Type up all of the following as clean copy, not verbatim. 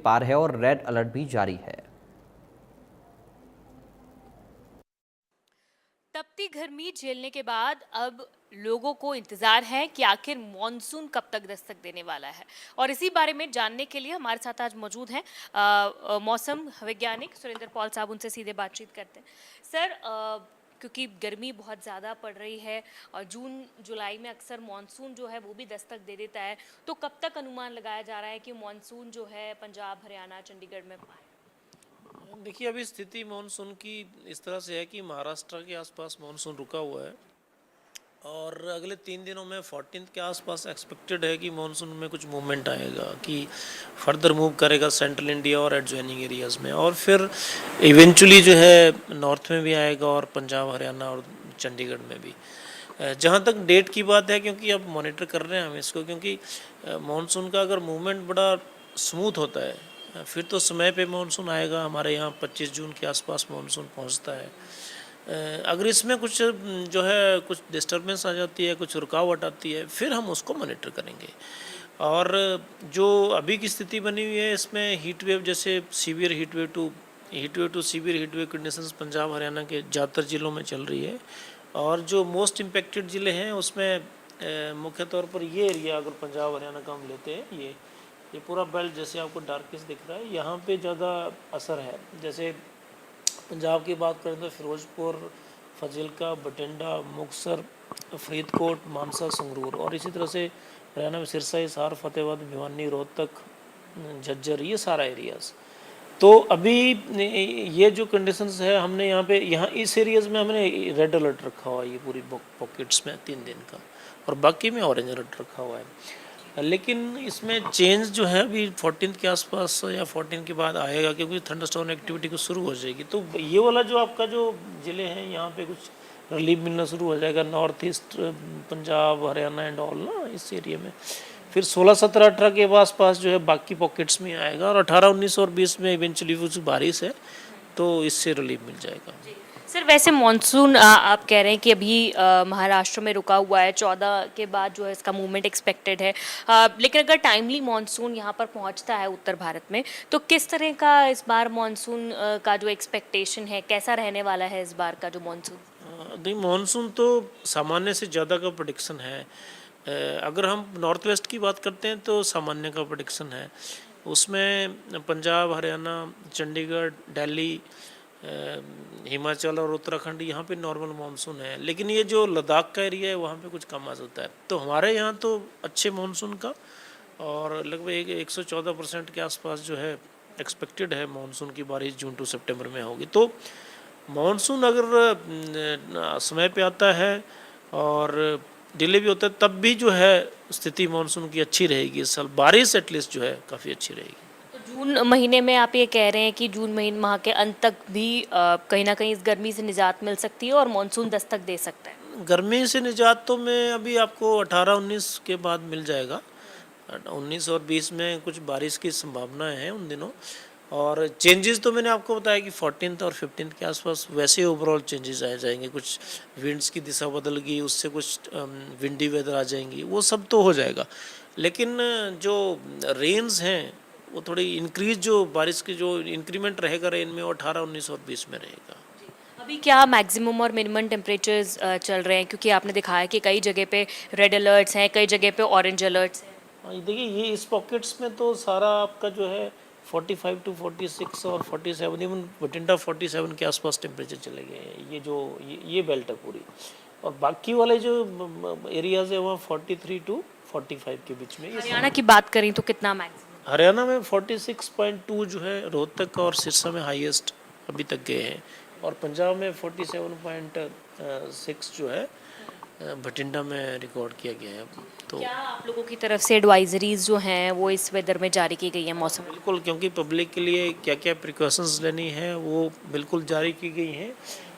पार है और red alert भी जारी है। तपती गर्मी झेलने के बाद अब लोगों को इंतजार है कि आखिर मॉनसून कब तक दस्तक देने वाला है। और इसी बारे में जानने के लिए हमारे साथ आज मौजूद हैं मौसम वैज्ञानिक सुरेंद्र पॉल साहब। उनसे सीधे बातचीत करते हैं। सर, क्योंकि गर्मी बहुत ज़्यादा पड़ रही है और जून जुलाई में अक्सर मॉनसून जो है वो भी दस्तक दे देता है, तो कब तक अनुमान लगाया जा रहा है कि मॉनसून जो है पंजाब, हरियाणा, चंडीगढ़ में आए? देखिए, अभी स्थिति मानसून की इस तरह से है कि महाराष्ट्र के आसपास मानसून रुका हुआ है और अगले 3 दिनों में 14 के आसपास एक्सपेक्टेड है कि मानसून में कुछ मूवमेंट आएगा, कि फर्दर मूव करेगा सेंट्रल इंडिया और एडजॉइनिंग एरियाज़ में, और फिर इवेंचुअली जो है नॉर्थ में भी आएगा और पंजाब, हरियाणा और चंडीगढ़ में भी। जहाँ तक डेट की बात है, क्योंकि अब मॉनिटर कर रहे हैं हम इसको, क्योंकि मानसून का अगर मूवमेंट बड़ा स्मूथ होता है फिर तो समय पे मानसून आएगा। हमारे यहाँ 25 जून के आसपास मानसून पहुँचता है। अगर इसमें कुछ जो है कुछ डिस्टर्बेंस आ जाती है, कुछ रुकावट आती है, फिर हम उसको मॉनिटर करेंगे। और जो अभी की स्थिति बनी हुई है इसमें हीट वेव, जैसे severe heat wave to severe heat wave conditions Punjab Haryana के ज़्यादातर ज़िलों में चल रही है। और जो मोस्ट इम्पेक्टेड ज़िले हैं उसमें मुख्य तौर पर ये एरिया, अगर पंजाब हरियाणा का हम लेते हैं, ये पूरा बेल्ट जैसे आपको डार्किश दिख रहा है, यहाँ पे ज़्यादा असर है। जैसे पंजाब की बात करें तो फिरोजपुर, फजिल्का, बठिंडा, मुक्तसर, फरीदकोट, मानसा, संगरूर, और इसी तरह से हरियाणा में सिरसा, हिसार, फतेहाबाद, भिवानी, रोहतक, झज्जर, ये सारा एरियाज़। तो अभी ये जो कंडीशंस है, हमने यहाँ इस एरियाज़ में हमने रेड अलर्ट रखा हुआ है, ये पूरी पॉकेट्स में 3 दिन का, और बाकी में ऑरेंज अलर्ट रखा हुआ है। लेकिन इसमें चेंज जो है अभी 14 के आसपास या 14 के बाद आएगा, क्योंकि थंडरस्टॉर्म एक्टिविटी कुछ शुरू हो जाएगी। तो ये वाला जो आपका जो ज़िले हैं यहाँ पे कुछ रिलीफ मिलना शुरू हो जाएगा, north east Punjab, Haryana and all ना, इस एरिया में। फिर 16, 17, 18 के आसपास जो है बाकी पॉकेट्स में आएगा, और 18, 19 और 20 में इवेंचुअली कुछ बारिश है तो इससे रिलीफ मिल जाएगा। सर, वैसे मॉनसून आप कह रहे हैं कि अभी महाराष्ट्र में रुका हुआ है, 14 के बाद जो है इसका मूवमेंट एक्सपेक्टेड है। लेकिन अगर टाइमली मॉनसून यहाँ पर पहुँचता है उत्तर भारत में, तो किस तरह का इस बार मॉनसून का जो एक्सपेक्टेशन है, कैसा रहने वाला है इस बार का जो मॉनसून? नहीं, मानसून तो सामान्य से ज़्यादा का प्रोडिक्शन है। अगर हम नॉर्थ वेस्ट की बात करते हैं तो सामान्य का प्रोडिक्शन है। उसमें पंजाब, हरियाणा, चंडीगढ़, दिल्ली, हिमाचल और उत्तराखंड, यहाँ पे नॉर्मल मानसून है। लेकिन ये जो लद्दाख का एरिया है वहाँ पे कुछ कम आ जाता है। तो हमारे यहाँ तो अच्छे मानसून का, और लगभग 114% के आसपास जो है एक्सपेक्टेड है मानसून की बारिश जून टू सितंबर में होगी। तो मानसून अगर समय पे आता है और डिले भी होता है, तब भी जो है स्थिति मानसून की अच्छी रहेगी। इस साल बारिश एटलीस्ट जो है काफ़ी अच्छी रहेगी। तो जून महीने में आप ये कह रहे हैं कि जून महीने माह के अंत तक भी कहीं ना कहीं इस गर्मी से निजात मिल सकती है और मॉनसून दस्तक दे सकता है? गर्मी से निजात तो मैं अभी आपको 18, 19 के बाद मिल जाएगा। 19 और 20 में कुछ बारिश की संभावनाएं हैं उन दिनों। और चेंजेस तो मैंने आपको बताया कि 14 और 15 के आसपास वैसे ओवरऑल चेंजेस आ जाएंगे। कुछ विंड्स की दिशा बदल गई, उससे कुछ विंडी वेदर आ जाएंगी, वो सब तो हो जाएगा। लेकिन जो रेन्स हैं वो थोड़ी इंक्रीज, जो बारिश की जो इंक्रीमेंट रहेगा रेन में, वो 18, 19 और 20 में रहेगा। अभी क्या मैक्सिमम और मिनिमम टेम्परेचर्स चल रहे हैं, क्योंकि आपने दिखाया कि कई जगह पे रेड अलर्ट्स हैं, कई जगह पे ऑरेंज अलर्ट्स हैं? हाँ, ये देखिए, ये इस पॉकेट्स में तो सारा आपका जो है 45 टू 46 और 47, इवन बठिंडा 47 के आसपास टेम्परेचर चले गए हैं। ये जो ये बेल्ट है पूरी, और बाकी वाले जो एरियाज है वहाँ 43 टू 45 के बीच में। हरियाणा की बात करें तो कितना मैक्सिमम? हरियाणा में 46.2 जो है रोहतक और सिरसा में हाईएस्ट अभी तक गए हैं, और पंजाब में 47.6 जो है बठिंडा में रिकॉर्ड किया गया है। तो क्या आप लोगों की तरफ से एडवाइजरीज जो हैं वो इस वेदर में जारी की गई है मौसम? बिल्कुल, क्योंकि पब्लिक के लिए क्या क्या प्रिकॉशंस लेनी है वो बिल्कुल जारी की गई हैं।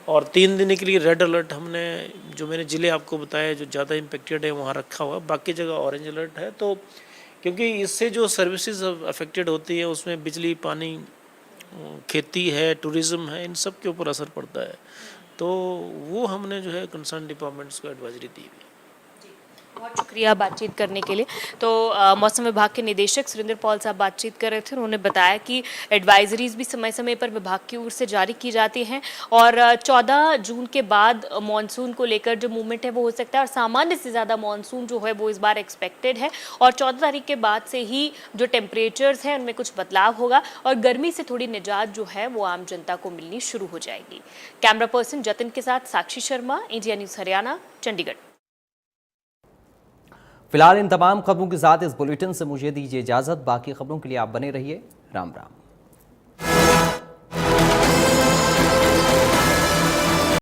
और 3 दिन के लिए रेड अलर्ट हमने, जो मैंने ज़िले आपको बताया जो ज़्यादा इम्पेक्टेड है वहाँ रखा हुआ, बाकी जगह ऑरेंज अलर्ट है। तो क्योंकि इससे जो सर्विसेज अफेक्टेड होती है उसमें बिजली, पानी, खेती है, टूरिज़्म है, इन सब के ऊपर असर पड़ता है। तो वो हमने जो है कंसर्न डिपार्टमेंट्स को एडवाइजरी दी हुई है। बहुत शुक्रिया बातचीत करने के लिए। तो मौसम विभाग के निदेशक सुरेंद्र पॉल साहब बातचीत कर रहे थे। उन्होंने बताया कि एडवाइजरीज भी समय समय पर विभाग की ओर से जारी की जाती हैं और 14 जून के बाद मानसून को लेकर जो मूवमेंट है वो हो सकता है और सामान्य से ज़्यादा मानसून जो है वो इस बार एक्सपेक्टेड है और 14 तारीख के बाद से ही जो टेम्परेचर्स हैं उनमें कुछ बदलाव होगा और गर्मी से थोड़ी निजात जो है वो आम जनता को मिलनी शुरू हो जाएगी। कैमरा पर्सन जतिन के साथ साक्षी शर्मा, इंडिया न्यूज़ हरियाणा, चंडीगढ़। फिलहाल इन तमाम खबरों के साथ इस बुलेटिन से मुझे दीजिए इजाजत। बाकी खबरों के लिए आप बने रहिए। राम राम।